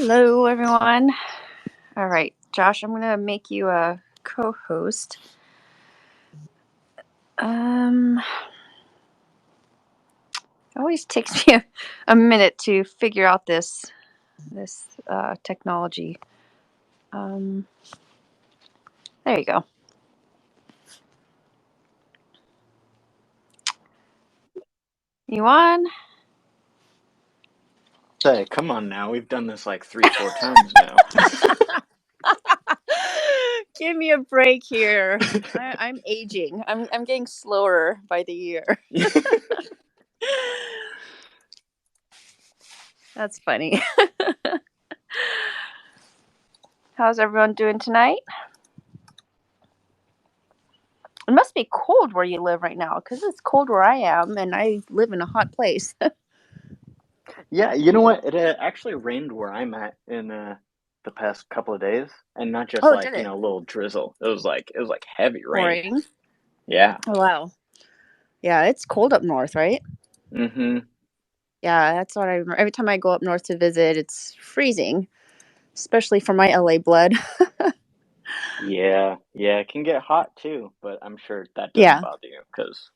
Hello, everyone. All right, Josh, I'm going to make you a co-host. It always takes me a minute to figure out this technology. There you go. You on? Say, come on now. We've done this like 3-4 times now. Give me a break here. I'm aging. I'm getting slower by the year. That's funny. How's everyone doing tonight? It must be cold where you live right now, because it's cold where I am, and I live in a hot place. Yeah, you know what? It actually rained where I'm at in the past couple of days, and not just Oh, like, did it? a little drizzle. It was like heavy rain. Pouring. Yeah. Oh, wow. Yeah, it's cold up north, right? Mm-hmm. Yeah, that's what I remember. Every time I go up north to visit, it's freezing, especially for my LA blood. Yeah. Yeah, it can get hot too, but I'm sure that doesn't Yeah. bother you because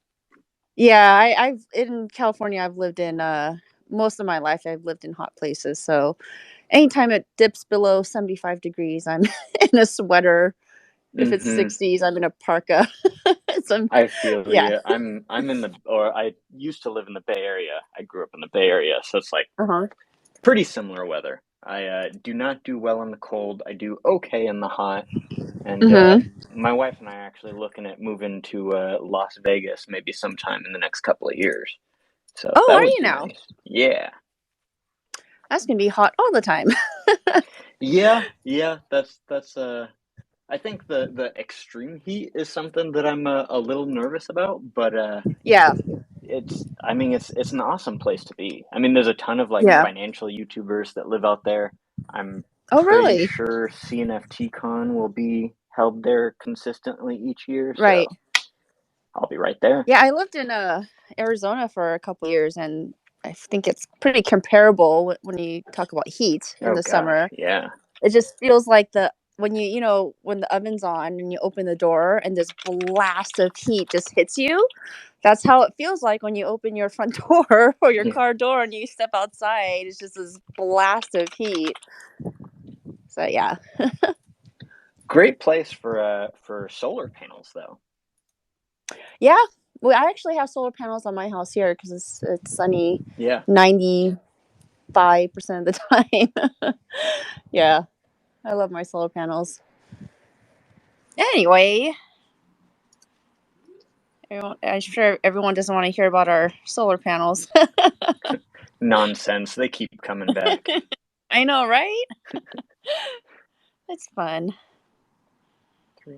Yeah, I've in California, I've lived in most of my life. I've lived in hot places, so anytime it dips below 75 degrees, I'm in a sweater. If it's mm-hmm. 60s, I'm in a parka. So, I feel yeah. you. I'm in or I used to live in the Bay Area. I grew up in the Bay Area, so it's like Uh-huh. pretty similar weather. I do not do well in the cold. I do okay in the hot. And Mm-hmm. my wife and I are actually looking at moving to Las Vegas maybe sometime in the next couple of years. So Oh, that are would you be now? nice. Yeah. That's gonna be hot all the time. Yeah, yeah, that's I think the extreme heat is something that I'm a little nervous about, but Yeah. it's an awesome place to be. I mean, there's a ton of like Yeah. financial YouTubers that live out there. I'm Oh, pretty really? sure CNFT will be held there consistently each year, Right. so I'll be right there. Yeah, I lived in Arizona for a couple years, and I think it's pretty comparable when you talk about heat in Oh the gosh, summer. yeah. It just feels like when when the oven's on and you open the door and this blast of heat just hits you. That's how it feels like when you open your front door or your Yeah. car door and you step outside. It's just this blast of heat. So yeah. Great place for solar panels though. Yeah. Well, I actually have solar panels on my house here because it's sunny Yeah. 95% of the time. Yeah. I love my solar panels. Anyway, I'm sure everyone doesn't want to hear about our solar panels. Nonsense. They keep coming back. I know, right? It's fun. 3,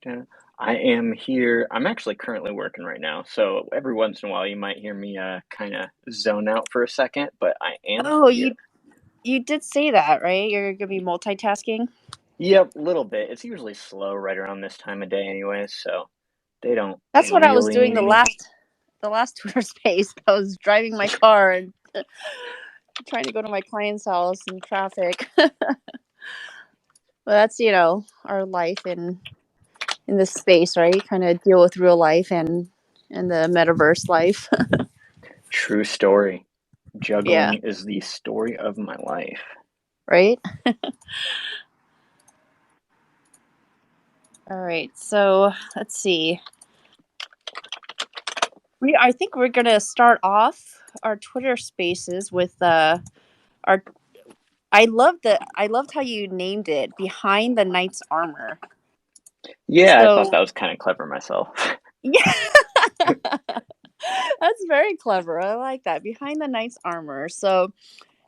10. I am here. I'm actually currently working right now, so every once in a while you might hear me kind of zone out for a second, but I am Oh, here. you did say that, right? You're gonna be multitasking. Yep, a little bit. It's usually slow right around this time of day anyways, so they don't That's what I was really doing need me. the last Twitter space. I was driving my car and trying to go to my client's house in traffic. Well, that's our life in this space, right? Kind of deal with real life and the metaverse life. True story. Yeah, Juggling is the story of my life. right. All right, so let's see. I think we're gonna start off our Twitter Spaces with our. I loved how you named it Behind the Knight's Armor. Yeah, I thought So that was kind of clever myself. yeah, that's very clever. I like that. Behind the Knight's Armor. So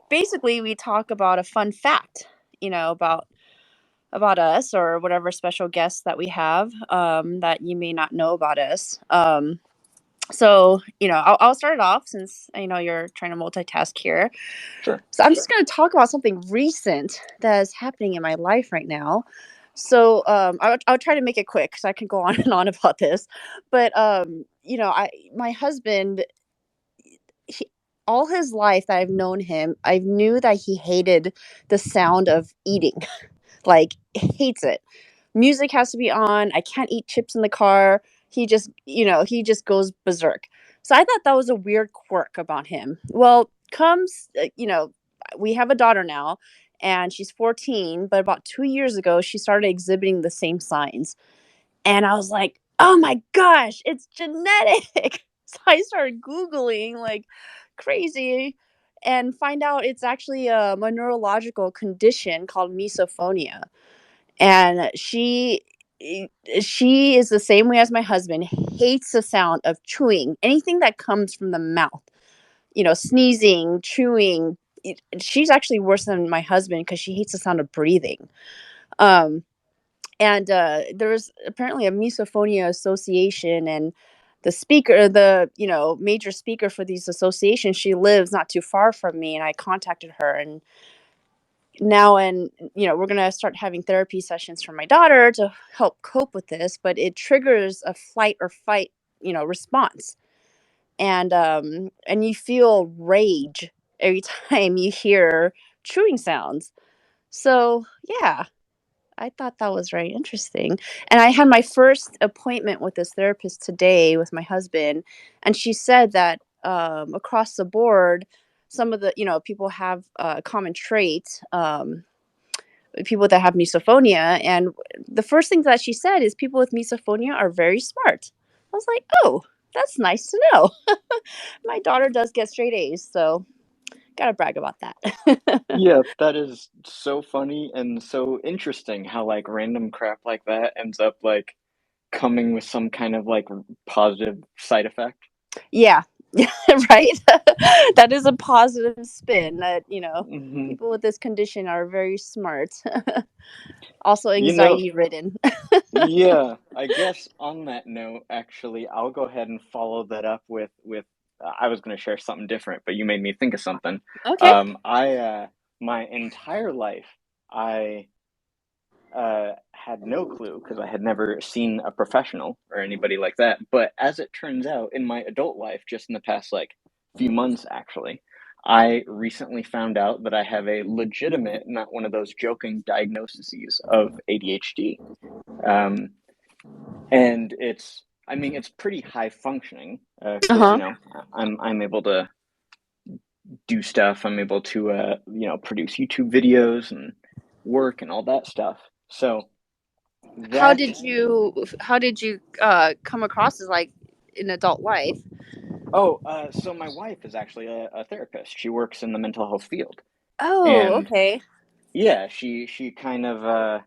basically, we talk about a fun fact, about us or whatever special guests that we have that you may not know about us. So I'll start it off since I know you're trying to multitask here. Sure. So I'm just going to talk about something recent that is happening in my life right now. So I'll try to make it quick because I can go on and on about this. But my husband, he, all his life that I've known him, I knew that he hated the sound of eating. Like, hates it. Music has to be on. I can't eat chips in the car. He just goes berserk. So I thought that was a weird quirk about him. Well, we have a daughter now, and she's 14, but about 2 years ago, she started exhibiting the same signs. And I was like, oh my gosh, it's genetic. So I started Googling like crazy and find out it's actually a neurological condition called misophonia. And she is the same way as my husband, hates the sound of chewing, anything that comes from the mouth, sneezing, chewing. She's actually worse than my husband because she hates the sound of breathing. And There's apparently a misophonia association, and the major speaker for these associations, she lives not too far from me, and I contacted her. And now, we're going to start having therapy sessions for my daughter to help cope with this, but it triggers a flight or fight response. And you feel rage every time you hear chewing sounds. So yeah, I thought that was very interesting. And I had my first appointment with this therapist today with my husband, and she said that across the board, some of the people have common traits. People that have misophonia, and the first thing that she said is people with misophonia are very smart. I was like, oh, that's nice to know. My daughter does get straight A's, so gotta brag about that. Yeah, that is so funny and so interesting how like random crap like that ends up like coming with some kind of like positive side effect. Yeah. Right. That is a positive spin that Hmm. people with this condition are very smart. Also You know, anxiety ridden. yeah, I guess on that note, actually, I'll go ahead and follow that up with I was going to share something different, but you made me think of something. Okay. I My entire life, I had no clue because I had never seen a professional or anybody like that. But as it turns out, in my adult life, just in the past like few months, actually, I recently found out that I have a legitimate, not one of those joking diagnoses of ADHD. Um, and I mean, it's pretty high functioning because Uh-huh. I'm able to do stuff. I'm able to produce YouTube videos and work and all that stuff. So How that did you come across as like in adult life? so my wife is actually a therapist. She works in the mental health field, Oh, and okay. yeah, she kind of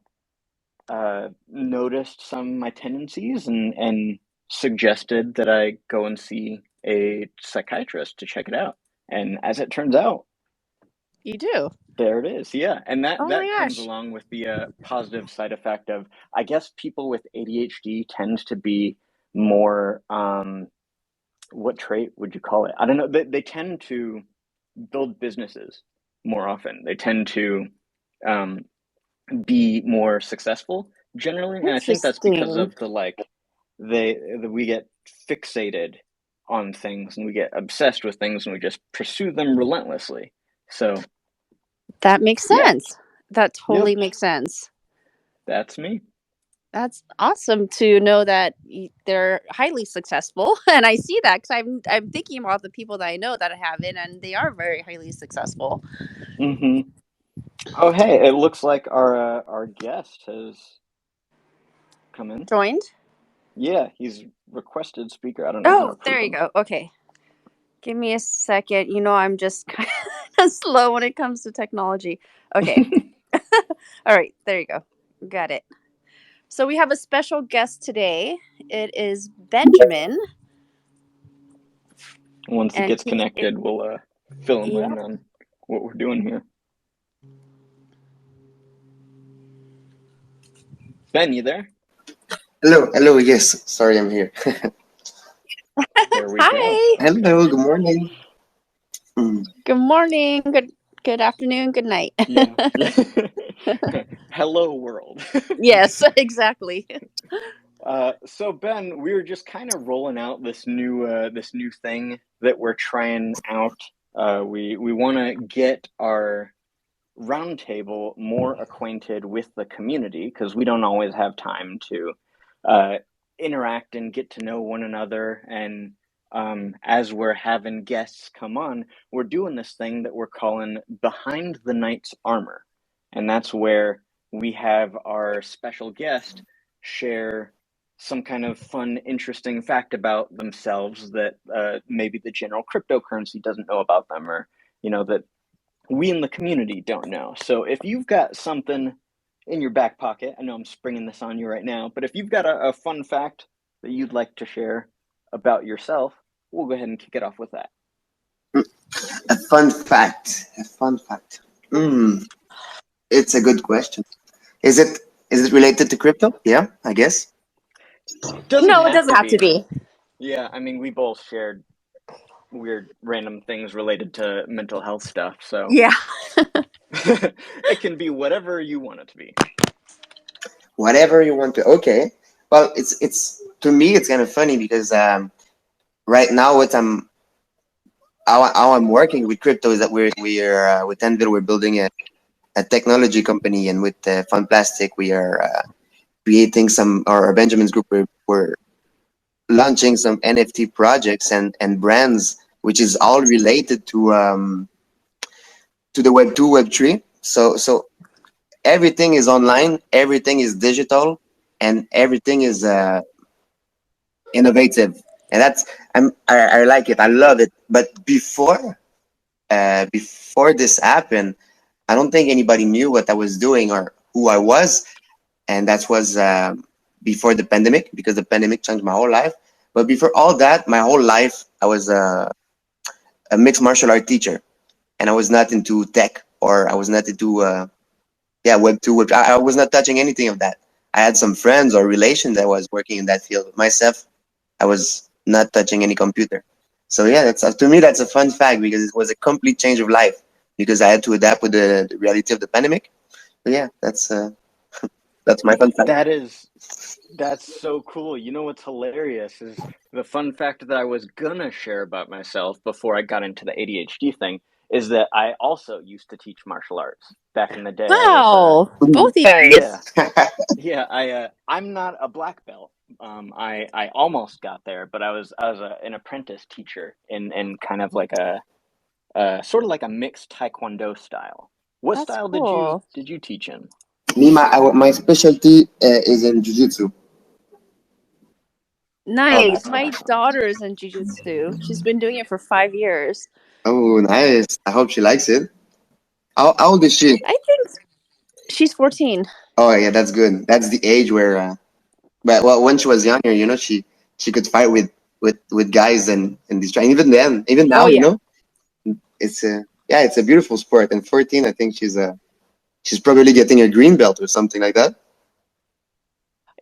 noticed some of my tendencies and suggested that I go and see a psychiatrist to check it out. And as it turns out, You do. there it is. Yeah, and that Oh my that comes gosh. along with the positive side effect of, I guess, people with ADHD tend to be more what trait would you call it? I don't know. They tend to build businesses more often. They tend to um, be more successful generally, and I think that's because Interesting. of the like we get fixated on things and we get obsessed with things and we just pursue them relentlessly. So That makes yeah, sense. That yep, totally makes sense. that's me. That's awesome to know that they're highly successful, and I see that because I'm thinking about the people that I know that have it, and they are very highly successful. Hmm. Oh, hey, it looks like our guest has come in. Joined. Yeah, he's requested speaker. I don't know how to Oh, approve there you him. go. Okay, give me a second. I'm just kind of slow when it comes to technology. Okay. All right, there you go. Got it. So we have a special guest today. It is Benjamin, Once he and gets connected, we'll fill him yeah. in on what we're doing here. Ben, you there? Hello, hello. Yes, sorry, I'm here. There we go. Hi. Hello, good morning. Mm. Good morning. Good afternoon. Good night. Yeah. Hello, world. Yes, exactly. So Ben, we were just kind of rolling out this new thing that we're trying out We want to get our roundtable more acquainted with the community because we don't always have time to interact and get to know one another. And as we're having guests come on, we're doing this thing that we're calling Behind the Knight's Armor. And that's where we have our special guest share some kind of fun, interesting fact about themselves that maybe the general cryptocurrency doesn't know about them, or that we in the community don't know. So if you've got something in your back pocket, I know I'm springing this on you right now, but if you've got a fun fact that you'd like to share about yourself, we'll go ahead and kick it off with that. A fun fact. A fun fact. It's a good question. Is it related to crypto? Yeah, I guess. No, it doesn't have to be. Yeah, I mean, we both shared weird random things related to mental health stuff, so Yeah. it can be whatever you want it to be. Whatever you want to. Okay. Well, it's to me it's kind of funny because right now how I'm working with crypto is that we're with Anvil, we're building a technology company, and with Fun Plastic we are creating our Benjamin's group, we're launching some NFT projects and brands, which is all related to the Web 2, Web 3. So everything is online, everything is digital, and everything is innovative. And I like it. I love it. But before this happened, I don't think anybody knew what I was doing or who I was, and that was before the pandemic, because the pandemic changed my whole life. But before all that, my whole life I was a mixed martial art teacher, and I was not into tech, or I was not into Web 2. I was not touching anything of that. I had some friends or relations that was working in that field. Myself, I was not touching any computer. So yeah, that's to me that's a fun fact, because it was a complete change of life, because I had to adapt with the reality of the pandemic. But yeah, that's my fun fact. That's so cool. You know what's hilarious is the fun fact that I was gonna share about myself before I got into the ADHD thing is that I also used to teach martial arts back in the day. Wow. Both of you guys. I'm not a black belt. I almost got there, but I was an apprentice teacher in kind of like a sort of like a mixed Taekwondo style. What That's style cool. did you teach in? Me, my specialty is in jiu-jitsu. Nice. My daughter is in jiu-jitsu. She's been doing it for 5 years. Oh, nice. I hope she likes it. How old is she? I think she's 14. Oh, yeah, that's good. That's the age where, but well, when she was younger, she could fight with guys and destroy. And even now, Oh, yeah. it's it's a beautiful sport. And 14, I think she's probably getting a green belt or something like that.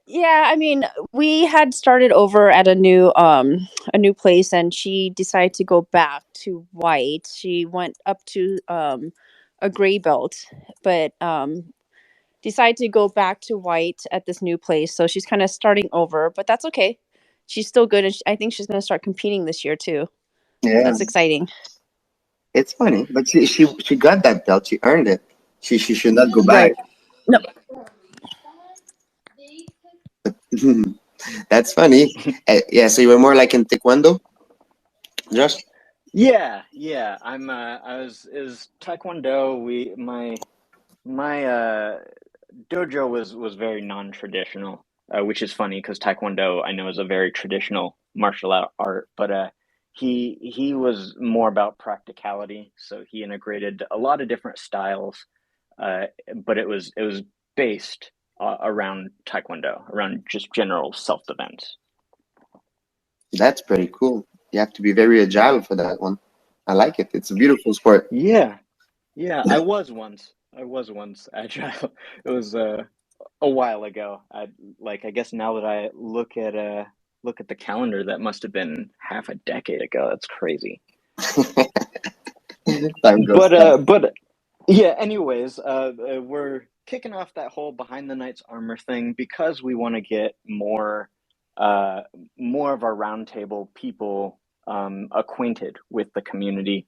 Yeah, I mean, we had started over at a new place, and she decided to go back to white. She went up to a gray belt, but decided to go back to white at this new place. So she's kind of starting over, but that's okay. She's still good, and I think she's going to start competing this year too. Yeah, That's exciting. it's funny, but she got that belt. She earned it. She should not go back. Right. No. That's funny. Yeah, so you were more like in Taekwondo, Josh? Yeah. I was is Taekwondo. My dojo was very non-traditional, which is funny because Taekwondo I know is a very traditional martial art, but he was more about practicality. So he integrated a lot of different styles, but it was based around Taekwondo, around just general self-defense. That's pretty cool. You have to be very agile for that one. I like it. It's a beautiful sport. Yeah, I was once. Agile. It was a while ago. I guess now that I look at the calendar, that must have been half a decade ago. That's crazy. Time goes fast. But yeah. Anyways, we're kicking off that whole behind the knight's armor thing because we want to get more of our roundtable people acquainted with the community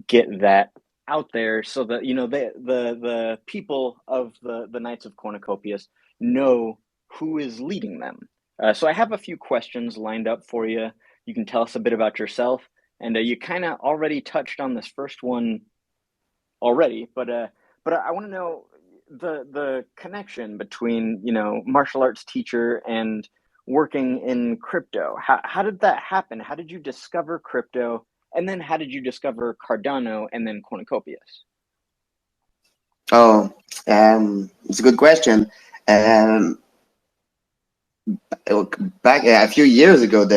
get that out there so that the people of the Knights of Cornucopias know who is leading them. So I have a few questions lined up for you. You can tell us a bit about yourself, and you kind of already touched on this first one already, but I want to know the connection between martial arts teacher and working in crypto. How did that happen? How did you discover crypto? And then how did you discover Cardano and then Cornucopias? Oh, it's a good question. Back a few years ago,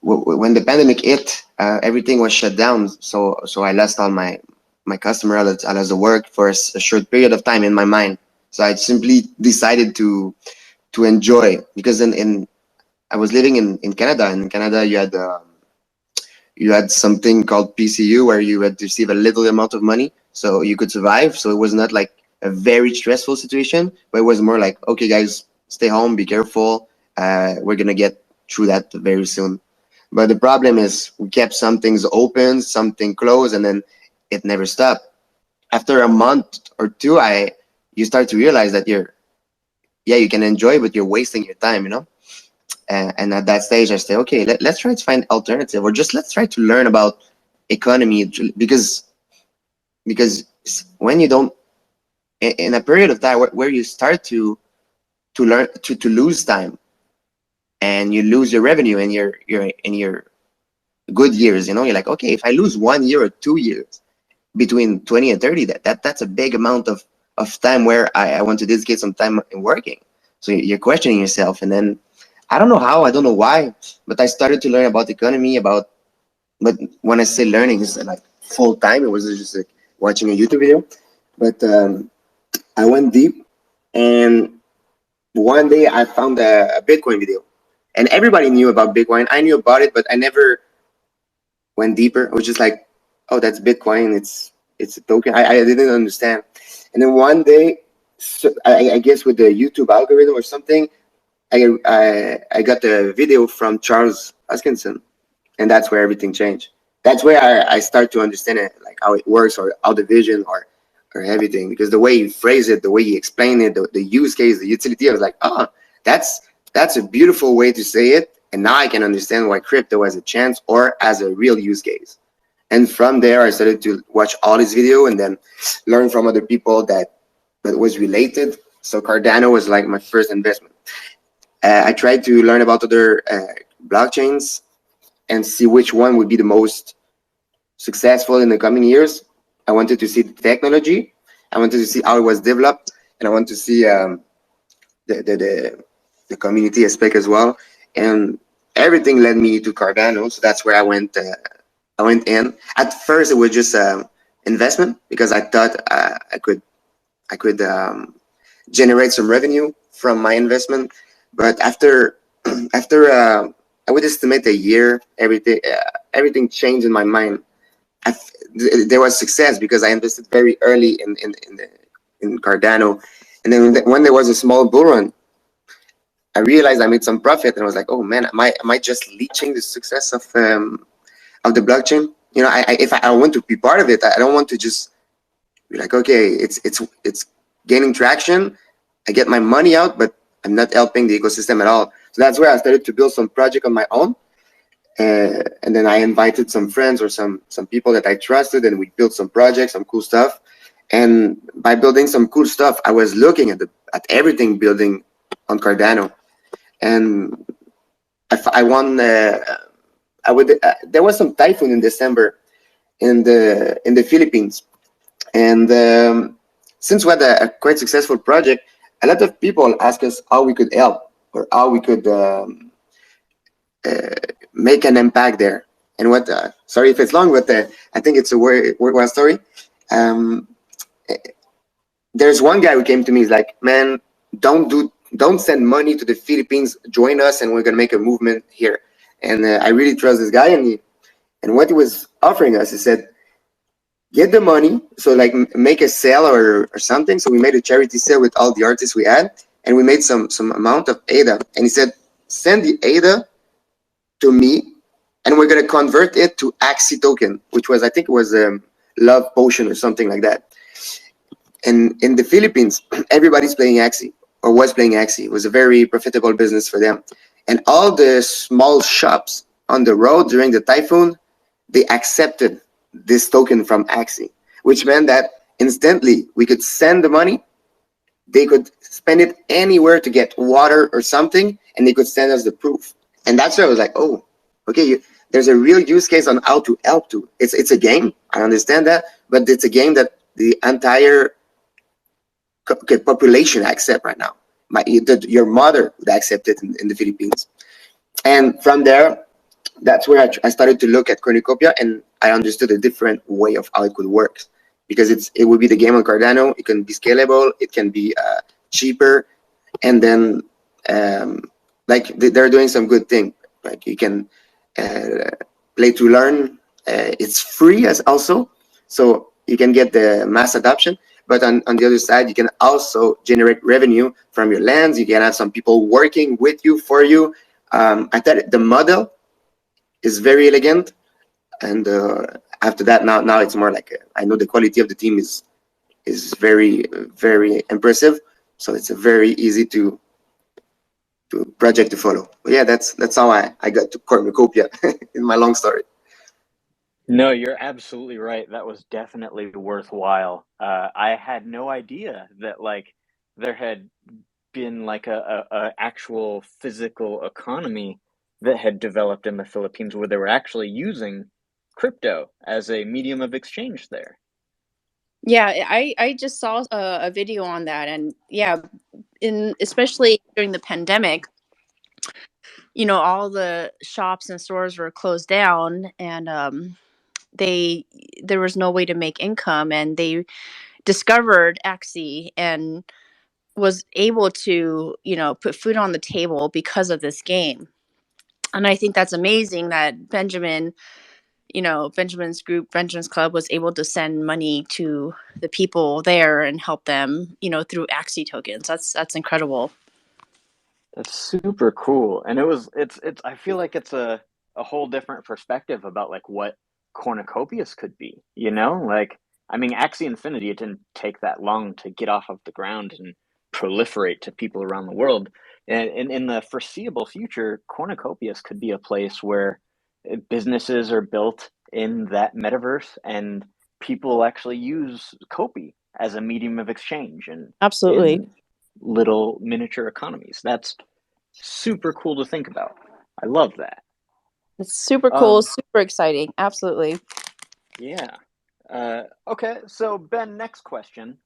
when the pandemic hit, everything was shut down. So I lost all my customer. I lost the work for a short period of time in my mind. So I simply decided to enjoy, because in I was living in Canada. In Canada, you had something called PCU, where you had to receive a little amount of money so you could survive. So it was not like a very stressful situation, but it was more like, okay, guys, stay home, be careful. We're gonna get through that very soon. But the problem is we kept some things open, something closed, and then it never stopped. After a month or two, you start to realize that you can enjoy, but you're wasting your time, and at that stage, I say, okay, let's try to find alternative, or just let's try to learn about economy, because when you don't, in a period of time where you start to learn to lose time, and you lose your revenue and your good years, you're like, okay, if I lose 1 year or 2 years between 20 and 30, that's a big amount of time where I want to dedicate some time in working. So you're questioning yourself, and then I don't know how, I don't know why, but I started to learn about economy, but when I say learning, it's like full time. It was just like watching a YouTube video, but I went deep, and one day I found a Bitcoin video, and everybody knew about Bitcoin. I knew about it, but I never went deeper. I was just like, oh, that's Bitcoin. It's a token. I didn't understand. And then one day, so I guess with the YouTube algorithm or something, I got the video from Charles Hoskinson, and that's where everything changed. That's where I start to understand it, like how it works, or how the vision, or everything, because the way you phrase it, the way you explain it, the use case, the utility, I was like, oh, that's a beautiful way to say it, and now I can understand why crypto has a chance or as a real use case. And from there, I started to watch all his video, and then learn from other people that was related. So Cardano was like my first investment. I tried to learn about other blockchains and see which one would be the most successful in the coming years. I wanted to see the technology. I wanted to see how it was developed, and I wanted to see the community aspect as well. And everything led me to Cardano. So that's where I went. I went in. At first, it was just investment, because I thought I could generate some revenue from my investment. But after I would estimate a year, everything changed in my mind. There was success because I invested very early in Cardano, and then when there was a small bull run, I realized I made some profit, and I was like, oh man, am I just leeching the success of the blockchain? If I want to be part of it, I don't want to just be like, okay, it's gaining traction, I get my money out, but I'm not helping the ecosystem at all. So that's where I started to build some project on my own. And then I invited some friends or some people that I trusted, and we built some projects, some cool stuff. And by building some cool stuff, I was looking at everything building on Cardano, and I won. There was some typhoon in December in the Philippines, and since we had a quite successful project, a lot of people asked us how we could help, or how we could make an impact there. And what? Sorry if it's long, but I think it's a worthwhile story. Um, there's one guy who came to me. He's like, "Man, don't send money to the Philippines. Join us, and we're gonna make a movement here." And I really trust this guy. And what he was offering us, he said, "Get the money, so like make a sale or something." So we made a charity sale with all the artists we had, and we made some amount of ADA. And he said, "Send the ADA to me, and we're going to convert it to Axie token, which was, I think it was love potion or something like that. And in the Philippines, everybody's playing Axie or was playing Axie. It was a very profitable business for them. And all the small shops on the road during the typhoon, they accepted this token from Axie, which meant that instantly we could send the money, they could spend it anywhere to get water or something, and they could send us the proof. And that's where I was like, oh, okay, there's a real use case on how to help to. It's a game, I understand that, but it's a game that the entire population accept right now. Your mother would accept it in the Philippines. And from there, that's where I started to look at cornucopia, and I understood a different way of how it could work, because it would be the game on Cardano. It can be scalable, it can be cheaper, and then like they're doing some good thing. Like you can play to learn. It's free as also, so you can get the mass adoption. But on the other side, you can also generate revenue from your lands. You can have some people working with you for you. I thought the model is very elegant, and after that, now it's more like I know the quality of the team is very very impressive. So it's a very easy to project to follow. But yeah, that's how I got to cornucopia in my long story. No, you're absolutely right. That was definitely worthwhile. I had no idea that like there had been like a actual physical economy that had developed in the Philippines where they were actually using crypto as a medium of exchange there. Yeah, I just saw a video on that, and yeah, especially during the pandemic, all the shops and stores were closed down, and there was no way to make income, and they discovered Axie and was able to put food on the table because of this game. And I think that's amazing that Benjamin's group, Benjamin's Club, was able to send money to the people there and help them, through Axie tokens. That's incredible. That's super cool. And it's I feel like it's a whole different perspective about like what cornucopias could be, Like, I mean, Axie Infinity, it didn't take that long to get off of the ground and proliferate to people around the world. And in the foreseeable future, cornucopias could be a place where businesses are built in that metaverse and people actually use Kopi as a medium of exchange and Absolutely. in little miniature economies. That's super cool to think about. I love that. It's super cool, super exciting. Absolutely. Yeah. Okay, so Ben, next question.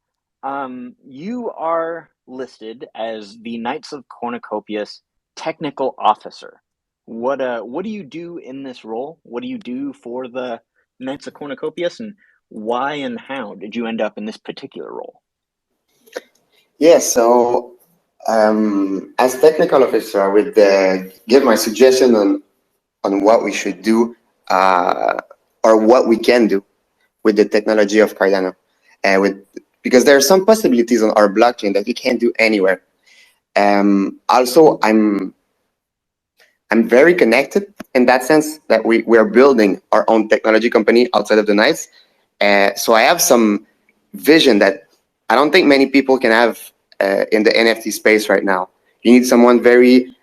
You are listed as the Knights of Cornucopias technical officer. What do you do in this role? What do you do for the Knights of Cornucopias, and why and how did you end up in this particular role? Yeah, so as technical officer, I would give my suggestion on what we should do or what we can do with the technology of Cardano, because there are some possibilities on our blockchain that we can't do anywhere. Also, I'm very connected in that sense that we are building our own technology company outside of the Knights. So I have some vision that I don't think many people can have in the NFT space right now. You need someone very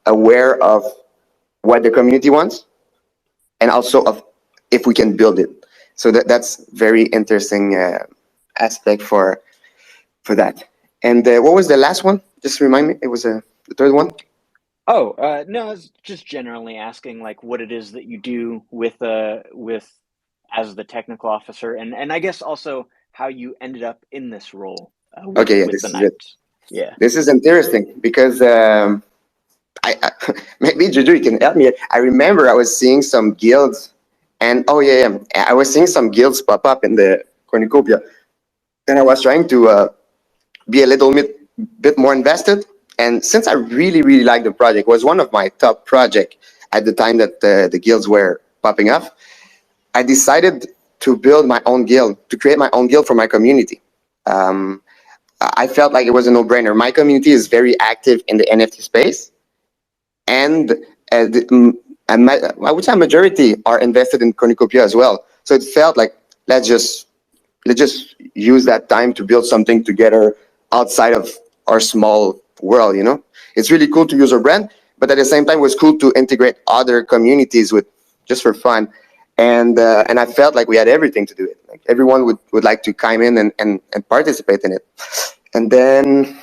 aware of what the community wants, and also of if we can build it. So that's very interesting aspect for that. And what was the last one? Just remind me. It was the third one. Oh, no, I was just generally asking like what it is that you do with as the technical officer, and I guess also how you ended up in this role with the Knights. Yeah, this is interesting because I maybe Juju, you can help me. I remember I was seeing some guilds, and I was seeing some guilds pop up in the cornucopia, and I was trying to be a little bit more invested. And since I really really liked the project, it was one of my top project at the time that the guilds were popping up. I decided to build my own guild, to create my own guild for my community. Um, I felt like it was a no-brainer. My community is very active in the NFT space, and and I would say a majority are invested in cornucopia as well. So it felt like let's just let's just use that time to build something together outside of our small world. It's really cool to use our brand, but at the same time, it was cool to integrate other communities with just for fun. And I felt like we had everything to do it. Like everyone would like to come in and participate in it. And then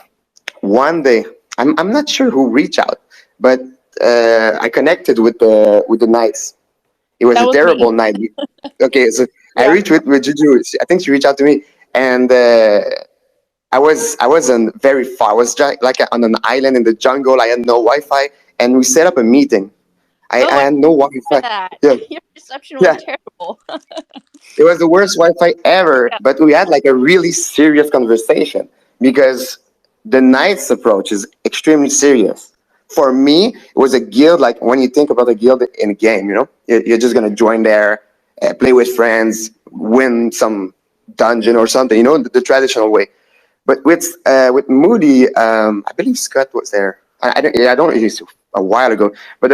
one day, I'm not sure who reached out, but I connected with the Knights. It was That a was me. terrible night. Okay, so I Yeah. reached with Juju. I think she reached out to me, and I wasn't very far. I was just like on an island in the jungle. I had no Wi-Fi, and we set up a meeting. Oh, I I had no remember Wi-Fi. that. Yeah, Your reception was yeah. terrible. It was the worst Wi-Fi ever, Yeah. but we had like a really serious conversation because the Knight's approach is extremely serious. For me, it was a guild. Like when you think about a guild in a game, you're just gonna join there, play with friends, win some dungeon or something. The traditional way. But with Moody, I believe Scott was there. I don't. Yeah, I don't. It's a while ago. But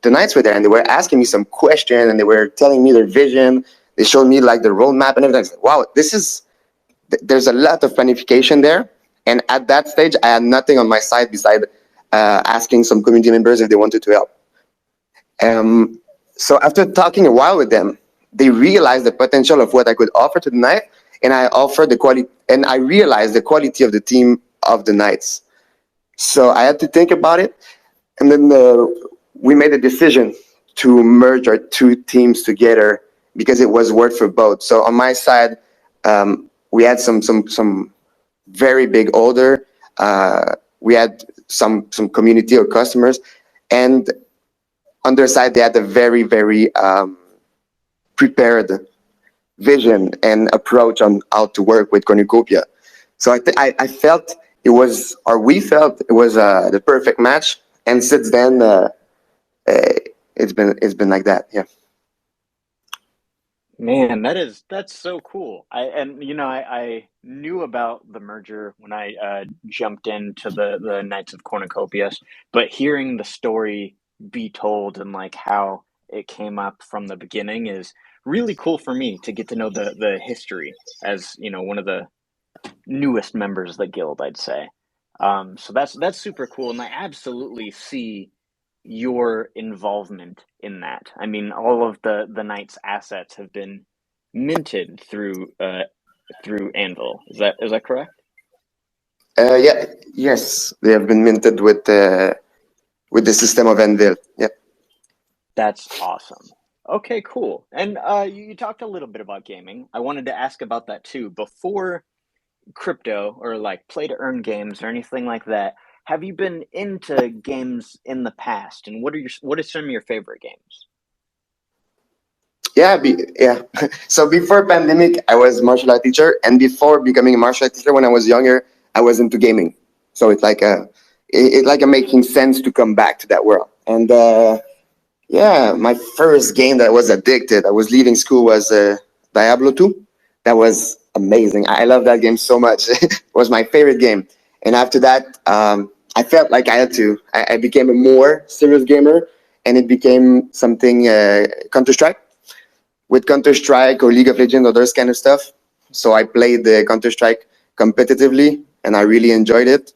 the Knights were there, and they were asking me some question, and they were telling me their vision. They showed me like the roadmap and everything. I was like, wow, there's a lot of planification there. And at that stage, I had nothing on my side beside asking some community members if they wanted to help. Um, so after talking a while with them, they realized the potential of what I could offer to the Knight, and I offered the quality, and I realized the quality of the team of the Knights. So I had to think about it, and then we made a decision to merge our two teams together because it was worth for both. So on my side, we had some very big order. We had some community or customers, and on their side they had a very prepared vision and approach on how to work with cornucopia. So I felt it was, or we felt it was the perfect match, and since then it's been like that. Yeah. Man, that's so cool. I knew about the merger when I jumped into the Knights of Cornucopias, but hearing the story be told and like how it came up from the beginning is really cool for me to get to know the history as, one of the newest members of the guild, I'd say. So that's super cool, and I absolutely see your involvement in that. I mean, all of the knight's assets have been minted through Anvil. Is that correct? Yeah. Yes, they have been minted with the system of Anvil. Yeah. That's awesome. Okay, cool. And you talked a little bit about gaming. I wanted to ask about that too. Before crypto or like play to earn games or anything like that, have you been into games in the past? And what are some of your favorite games? Yeah, yeah. So before pandemic, I was martial art teacher, and before becoming a martial art teacher, when I was younger, I was into gaming. So it's like it like a making sense to come back to that world. And yeah, my first game that was addicted. I was leaving school was Diablo 2. That was amazing. I love that game so much. It was my favorite game. And after that, I felt like I had to. I became a more serious gamer, and it became something Counter Strike with Counter Strike or League of Legends or those kind of stuff. So I played the Counter Strike competitively, and I really enjoyed it.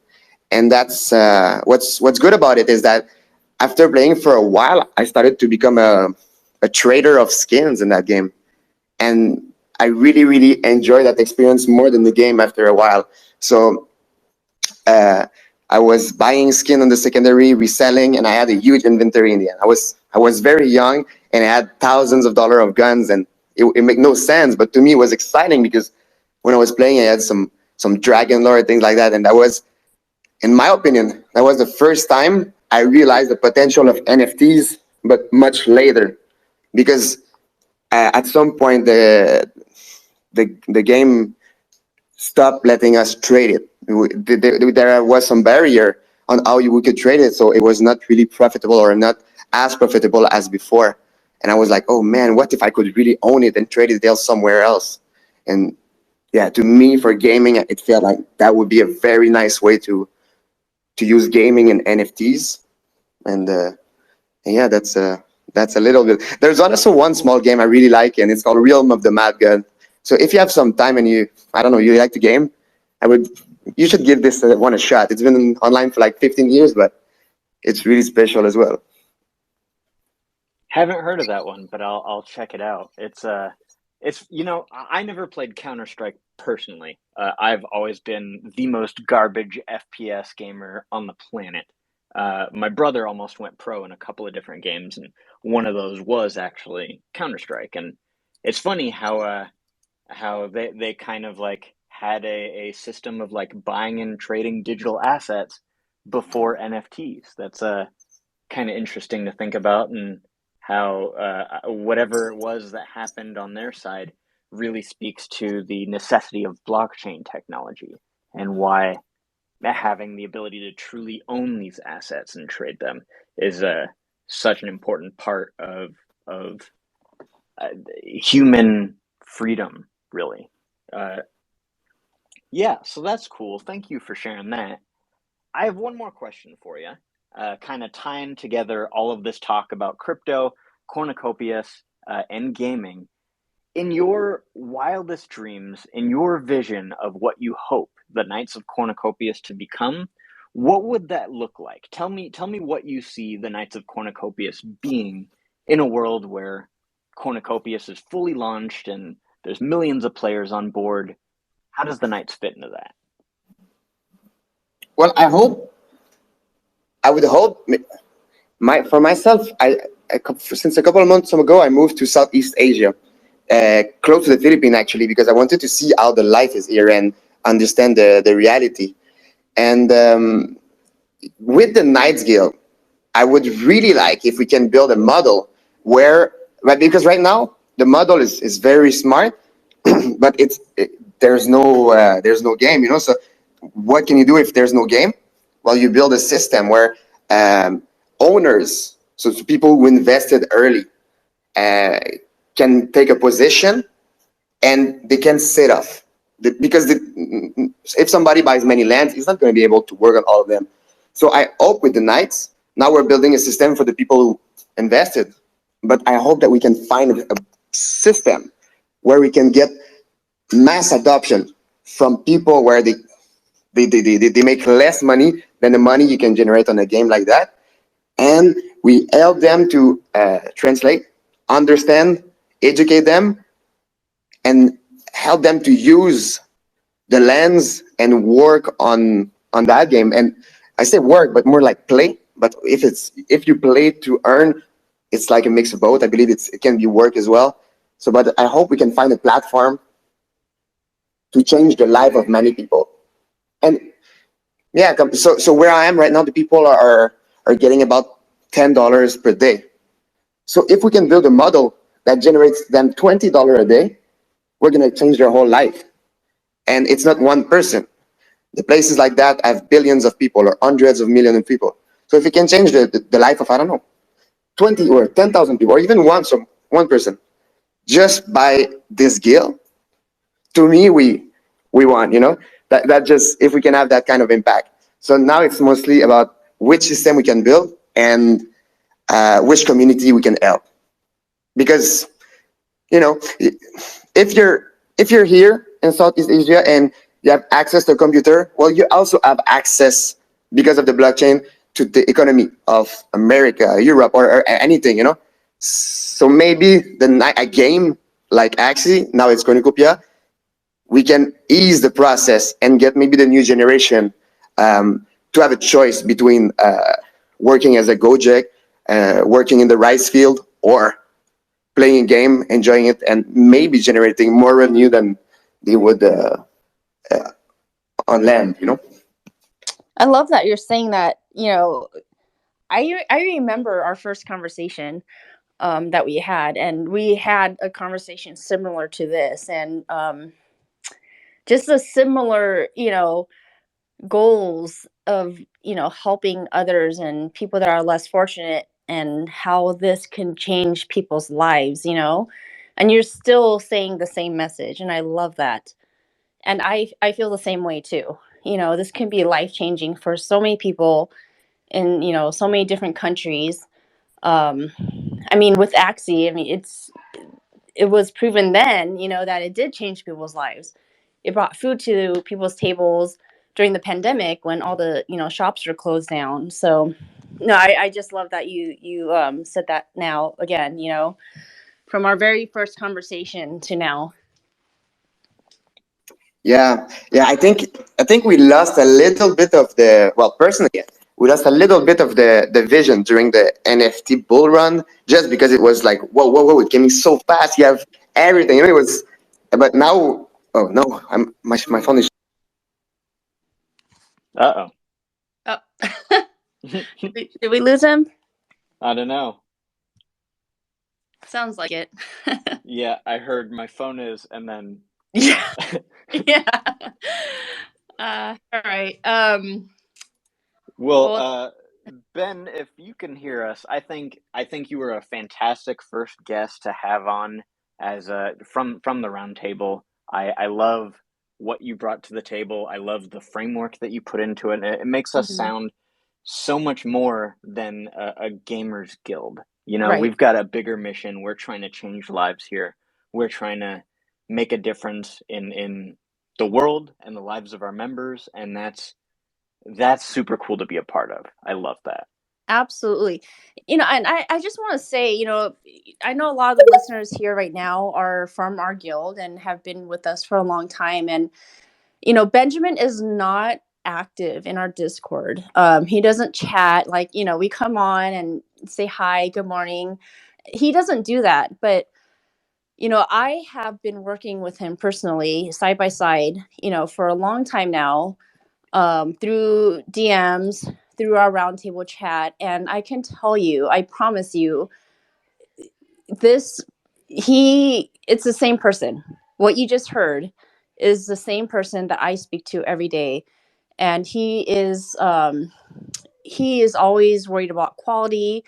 And that's what's good about it is that after playing for a while, I started to become a trader of skins in that game, and I really enjoyed that experience more than the game after a while. So uh, I was buying skin on the secondary, reselling, and I had a huge inventory in the end. I was very young, and I had thousands of dollars of guns, and it made no sense. But to me, it was exciting because when I was playing, I had some dragon lore and things like that, and that was, in my opinion, that was the first time I realized the potential of NFTs, but much later, because at some point the game stopped letting us trade it. There was some barrier on how we could trade it, so it was not really profitable or not as profitable as before. And I was like, oh man, what if I could really own it and trade it there somewhere else? And yeah, to me, for gaming, it felt like that would be a very nice way to use gaming and NFTs. And yeah, That's a little bit. There's also one small game I really like, and it's called Realm of the Mad God. So if you have some time and I don't know, you like the game, you should give this one a shot. It's been online for like 15 years, but it's really special as well. Haven't heard of that one, but I'll check it out. It's I never played Counter-Strike personally. I've always been the most garbage FPS gamer on the planet. My brother almost went pro in a couple of different games, and one of those was actually Counter-Strike. And it's funny how they kind of like had a system of like buying and trading digital assets before NFTs. That's kind of interesting to think about, and how whatever it was that happened on their side really speaks to the necessity of blockchain technology and why having the ability to truly own these assets and trade them is such an important part of human freedom, really. Yeah, so that's cool. Thank you for sharing that. I have one more question for you, kind of tying together all of this talk about crypto, cornucopias, and gaming. In your wildest dreams, in your vision of what you hope the Knights of Cornucopias to become, what would that look like? Tell me what you see the Knights of Cornucopias being in a world where Cornucopias is fully launched and there's millions of players on board. How does the Knights fit into that? Well, I would hope, for myself, since a couple of months ago, I moved to Southeast Asia, close to the Philippines actually, because I wanted to see how the life is here and understand the reality. And with the Knights Guild, I would really like if we can build a model because right now the model is very smart, but there's no game, So what can you do if there's no game? Well, you build a system where owners, so people who invested early, can take a position and they can sit off. Because if somebody buys many lands, he's not going to be able to work on all of them. So I hope with the Knights, now we're building a system for the people who invested. But I hope that we can find a system where we can get mass adoption from people where they make less money than the money you can generate on a game like that. And we help them to translate, understand, educate them, and help them to use the lens and work on that game. And I say work, but more like play. But if you play to earn, it's like a mix of both. I believe it can be work as well. So, but I hope we can find a platform to change the life of many people. And yeah, so where I am right now, the people are getting about $10 per day. So if we can build a model that generates them $20 a day, we're going to change their whole life. And it's not one person. The places like that have billions of people or hundreds of millions of people. So if we can change the life of, I don't know, 20 or 10,000 people, or even one person, just by this guild, to me, we won, that just, if we can have that kind of impact. So now it's mostly about which system we can build and which community we can help. Because, if you're here in Southeast Asia and you have access to a computer, well, you also have access, because of the blockchain, to the economy of America, Europe, or anything, So maybe a game like Axie, now it's Cornucopia, we can ease the process and get maybe the new generation to have a choice between working as a Gojek, working in the rice field, or playing a game, enjoying it, and maybe generating more revenue than they would on land, I love that you're saying that. I remember our first conversation that we had, and we had a conversation similar to this, and just a similar, goals of, helping others and people that are less fortunate, and how this can change people's lives, and you're still saying the same message, and I love that. And I feel the same way too. This can be life changing for so many people in, so many different countries. I mean, with Axie, I mean, it was proven then, that it did change people's lives. It brought food to people's tables during the pandemic when all the shops were closed down. So, no, I just love that you said that now again. From our very first conversation to now. Yeah, yeah. I think we lost a little bit of the. Well, personally, we lost a little bit of the vision during the NFT bull run, just because it was like, whoa, whoa, whoa! It came so fast. You have everything. It was, but now, oh no, my phone is. Uh-oh. Oh, did we lose him? I don't know. Sounds like it. Yeah, I heard my phone is, and then yeah, yeah. All right. Well, Ben, if you can hear us, I think you were a fantastic first guest to have on as from the round table. I love what you brought to the table. I love the framework that you put into it. It makes us sound so much more than a gamers guild. Right. We've got a bigger mission. We're trying to change lives here. We're trying to make a difference in the world and the lives of our members, and that's super cool to be a part of. I love that. Absolutely. And I just want to say, I know a lot of the listeners here right now are from our guild and have been with us for a long time. And, Benjamin is not active in our Discord. He doesn't chat. Like, we come on and say hi, good morning. He doesn't do that. But, I have been working with him personally, side by side, for a long time now, through DMs, through our roundtable chat. And I can tell you, I promise you, it's the same person. What you just heard is the same person that I speak to every day. And he is always worried about quality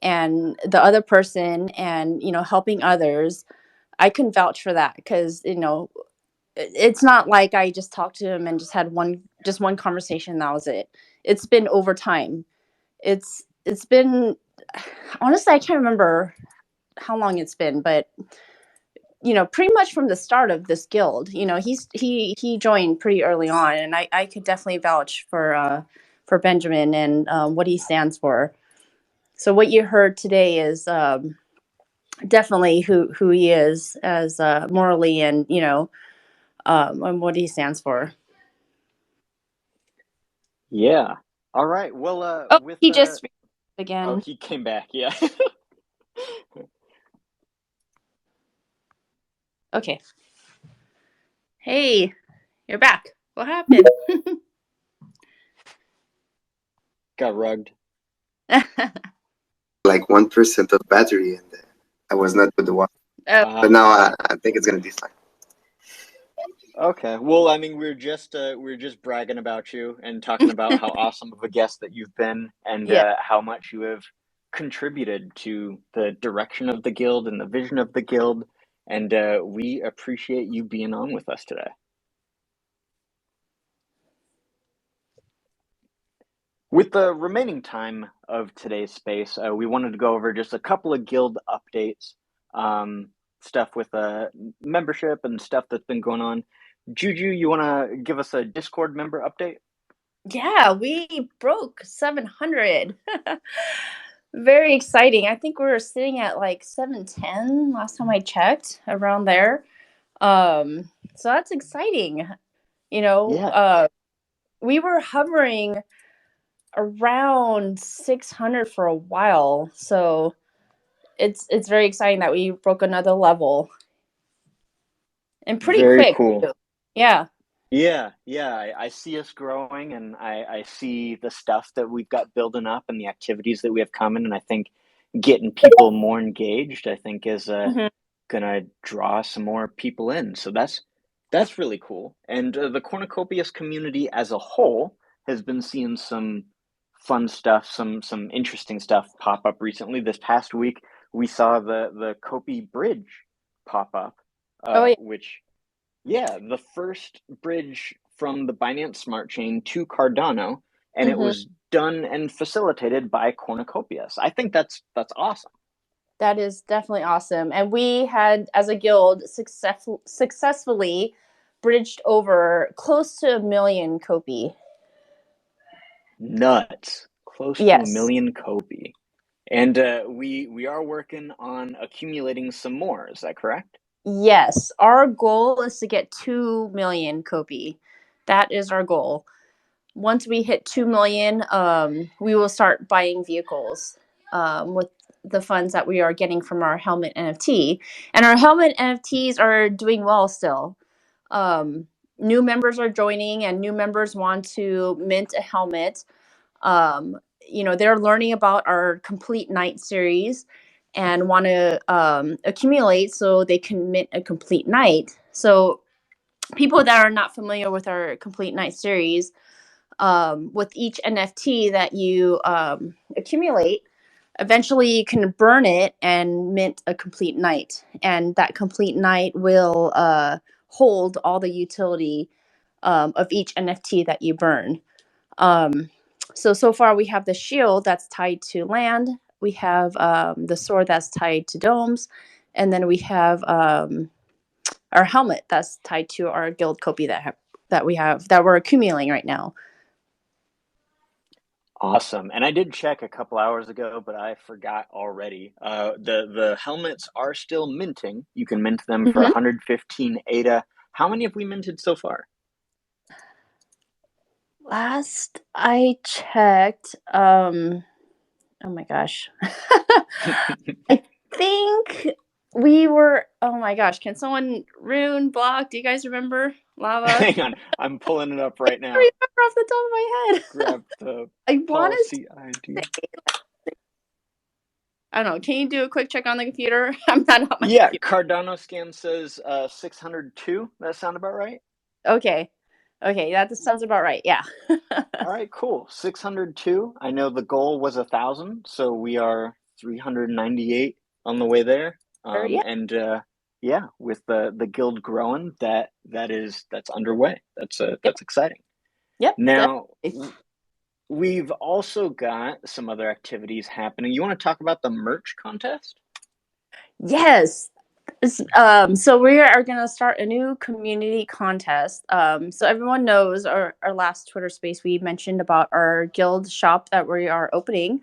and the other person and, helping others. I can vouch for that because, it's not like I just talked to him and just had one conversation and that was it. It's been over time. It's been, honestly, I can't remember how long it's been, but pretty much from the start of this guild. He joined pretty early on, and I could definitely vouch for Benjamin and what he stands for. So what you heard today is definitely who he is as morally and and what he stands for. Yeah. All right. Well, Oh, with he just again. oh, he came back. Yeah. Okay. Hey, you're back. What happened? Got rugged. Like 1% of battery, and I was not with the water. But now I think it's gonna be fine. Okay. Well, I mean, we're just bragging about you and talking about how awesome of a guest that you've been, and Yeah. how much you have contributed to the direction of the guild and the vision of the guild, and we appreciate you being on with us today. With the remaining time of today's space, we wanted to go over just a couple of guild updates, stuff with membership and stuff that's been going on. Juju, you want to give us a Discord member update? Yeah, we broke 700. Very exciting. I think we were sitting at like 710 last time I checked, around there. So that's exciting. Yeah. We were hovering around 600 for a while. So it's very exciting that we broke another level. And pretty Very quick. cool. Too. Yeah. Yeah. I see us growing, and I see the stuff that we've got building up and the activities that we have coming, and I think getting people more engaged, I think, is gonna draw some more people in. So that's really cool. And the cornucopias community as a whole has been seeing some fun stuff, some interesting stuff pop up recently. This past week, we saw the Kopi bridge pop up, Oh, yeah. which, yeah, the first bridge from the Binance Smart Chain to Cardano, and it was done and facilitated by cornucopias. I think that's awesome. That is definitely awesome. And we had, as a guild, successfully bridged over close to 1,000,000 KoC. Nuts. Close to 1 Yes. million KoC. And we are working on accumulating some more. Is that correct? Yes. Our goal is to get 2,000,000 KoC. That is our goal. Once we hit 2,000,000, we will start buying vehicles with the funds that we are getting from our helmet NFT. And our helmet NFTs are doing well still. New members are joining, and new members want to mint a helmet. They're learning about our complete night series and want to accumulate so they can mint a complete night. So people that are not familiar with our complete night series, with each NFT that you accumulate, eventually you can burn it and mint a complete night. And that complete night will hold all the utility of each NFT that you burn. Um, so far, we have the shield that's tied to land. We have the sword that's tied to domes. And then we have our helmet that's tied to our guild copy that we're accumulating right now. Awesome. And I did check a couple hours ago, but I forgot already. The helmets are still minting. You can mint them for 115 ADA. How many have we minted so far? Last I checked, oh my gosh. I think we were, oh my gosh, can someone rune block? Do you guys remember lava? Hang on, I'm pulling it up right now. I remember off the top of my head. Grab the I wanted policy ID. I don't know. Can you do a quick check on the computer? I'm not on my Yeah, computer. Cardano scan says 602. That sound about right? Okay, that sounds about right. Yeah. All right, cool. 602. I know the goal was 1,000, so we are 398 on the way there. Yeah. And yeah, with the guild growing, that's underway. That's exciting. Yep. Now, Definitely. we've also got some other activities happening. You want to talk about the merch contest? Yes. So we are going to start a new community contest. So everyone knows our last Twitter space, we mentioned about our guild shop that we are opening.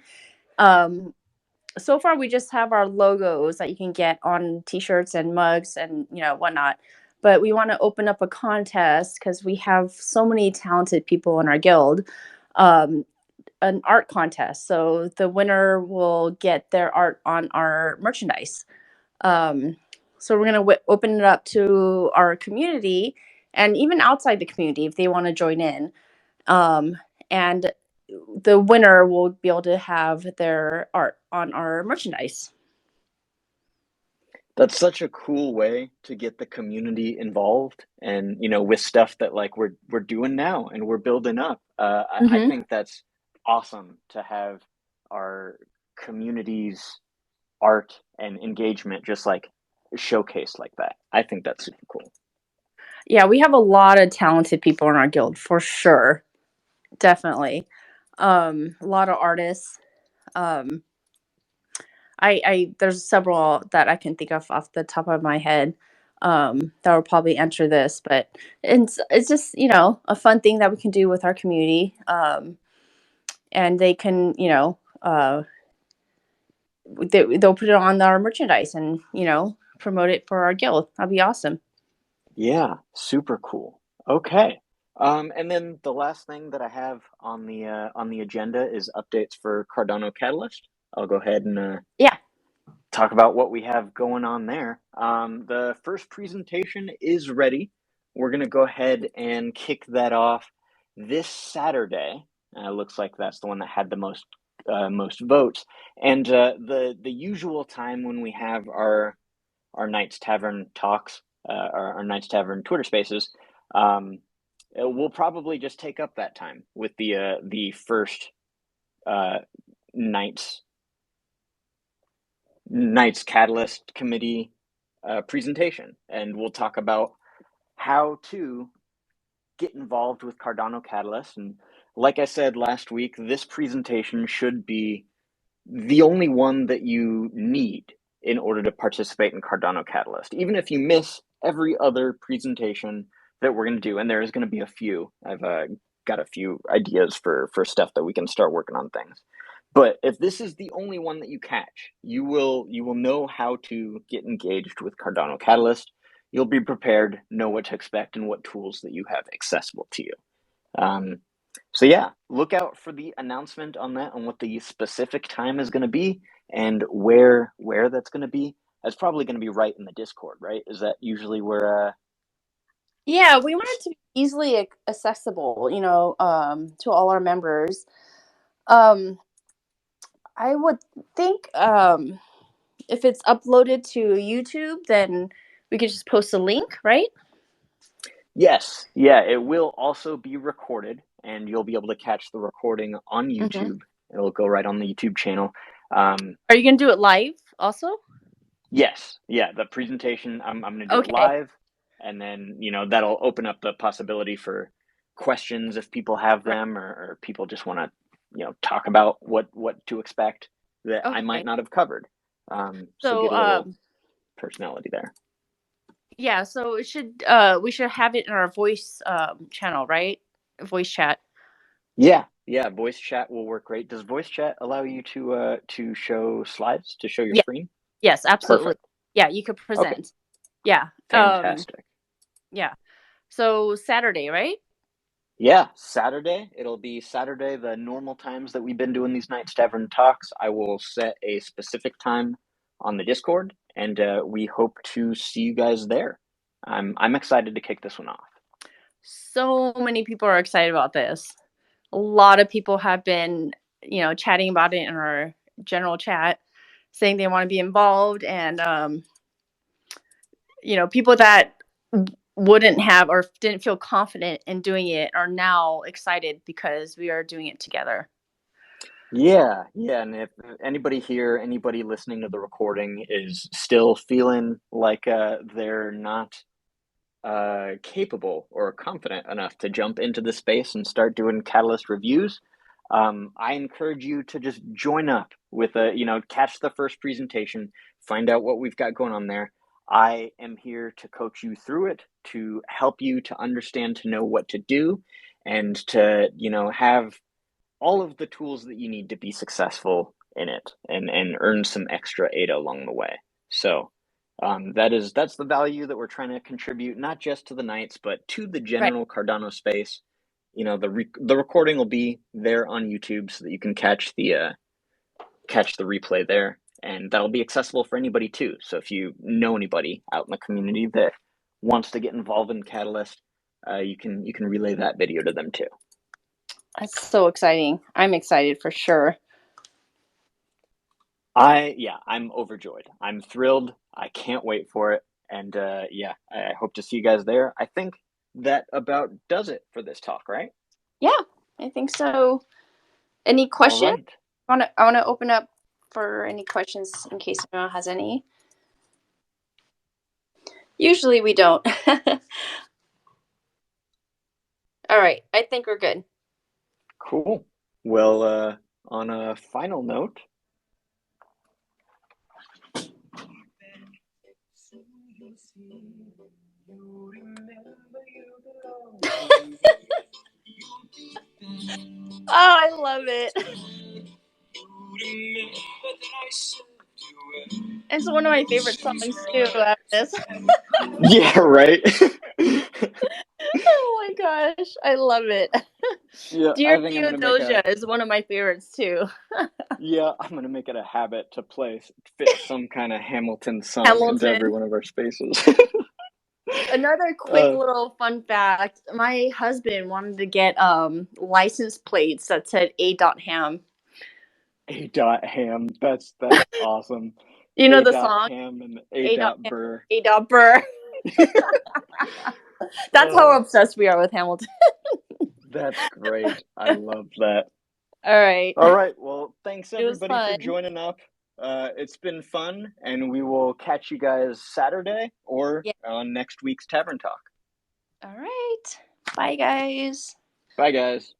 So far, we just have our logos that you can get on t-shirts and mugs and whatnot. But we want to open up a contest because we have so many talented people in our guild. An art contest. So the winner will get their art on our merchandise. So we're going to open it up to our community and even outside the community if they want to join in. And the winner will be able to have their art on our merchandise. That's such a cool way to get the community involved, and with stuff that like we're doing now and we're building up. I think that's awesome to have our community's art and engagement just like showcased like that. I think that's super cool. Yeah, we have a lot of talented people in our guild for sure. Definitely. A lot of artists. I there's several that I can think of off the top of my head that will probably enter this, but it's just a fun thing that we can do with our community, and they can they'll put it on our merchandise and promote it for our guild. That'd be awesome. Yeah, super cool. Okay. And then the last thing that I have on the agenda is updates for Cardano Catalyst. I'll go ahead and talk about what we have going on there. The first presentation is ready. We're gonna go ahead and kick that off this Saturday. Looks like that's the one that had the most votes. And the usual time when we have our Knights Tavern talks, our Knights Tavern Twitter Spaces, we'll probably just take up that time with the first Knights Catalyst Committee presentation, and we'll talk about how to get involved with Cardano Catalyst. And like I said last week, this presentation should be the only one that you need in order to participate in Cardano Catalyst. Even if you miss every other presentation that we're going to do, and there is going to be a few. I've got a few ideas for stuff that we can start working on things. But if this is the only one that you catch, you will know how to get engaged with Cardano Catalyst. You'll be prepared, know what to expect, and what tools that you have accessible to you. So yeah, look out for the announcement on that, on what the specific time is going to be and where that's going to be. That's probably going to be right in the Discord, right? Is that usually where? Yeah, we want it to be easily accessible, to all our members. I would think if it's uploaded to YouTube, then we could just post a link, right? Yes. Yeah, it will also be recorded, and you'll be able to catch the recording on YouTube. It'll go right on the YouTube channel. Are you going to do it live also? Yes. Yeah, the presentation, I'm going to do it live, and then, that'll open up the possibility for questions if people have them, or people just want to, talk about what to expect that I might not have covered. So get a little personality there. Yeah, so it should we should have it in our voice channel, right? Voice chat. Yeah, voice chat will work great. Does voice chat allow you to show slides, to show your screen? Yes, absolutely. Perfect. Yeah, you could present. Okay. Yeah. Fantastic. Yeah. So Saturday, right? Yeah, Saturday. It'll be Saturday, the normal times that we've been doing these Nights Tavern talks. I will set a specific time on the Discord, and we hope to see you guys there. I'm excited to kick this one off. So many people are excited about this. A lot of people have been, chatting about it in our general chat, saying they want to be involved, and people that wouldn't have or didn't feel confident in doing it are now excited because we are doing it together. Yeah, and if anybody listening to the recording is still feeling like they're not capable or confident enough to jump into the space and start doing Catalyst reviews, I encourage you to just join up with catch the first presentation, find out what we've got going on there. I am here to coach you through it, to help you to understand, to know what to do, and to, have all of the tools that you need to be successful in it and earn some extra ADA along the way. So that's the value that we're trying to contribute, not just to the Knights, but to the general Cardano space. The recording will be there on YouTube so that you can catch the replay there, and that'll be accessible for anybody too. So if you know anybody out in the community that wants to get involved in Catalyst, you can relay that video to them too. That's so exciting. I'm excited for sure. I'm overjoyed. I'm thrilled. I can't wait for it. And I hope to see you guys there. I think that about does it for this talk, right? Yeah, I think so. Any questions? Right. I want to open up for any questions in case anyone has any. Usually we don't. All right, I think we're good. Cool. Well, on a final note, oh, I love it. It's one of my favorite songs too. This. Yeah, right. Oh my gosh, I love it. Yeah, Dear Theodosia is one of my favorites too. Yeah, I'm gonna make it a habit to fit some kind of Hamilton song into every one of our spaces. Another quick little fun fact: my husband wanted to get license plates that said A.Ham. A.Ham. That's awesome. You know the song? Ham and A.Burr. A.Burr. That's how obsessed we are with Hamilton. That's great. I love that. All right. Well, thanks everybody for joining up. It's been fun, and we will catch you guys Saturday or on next week's Tavern Talk. All right. Bye, guys. Bye, guys.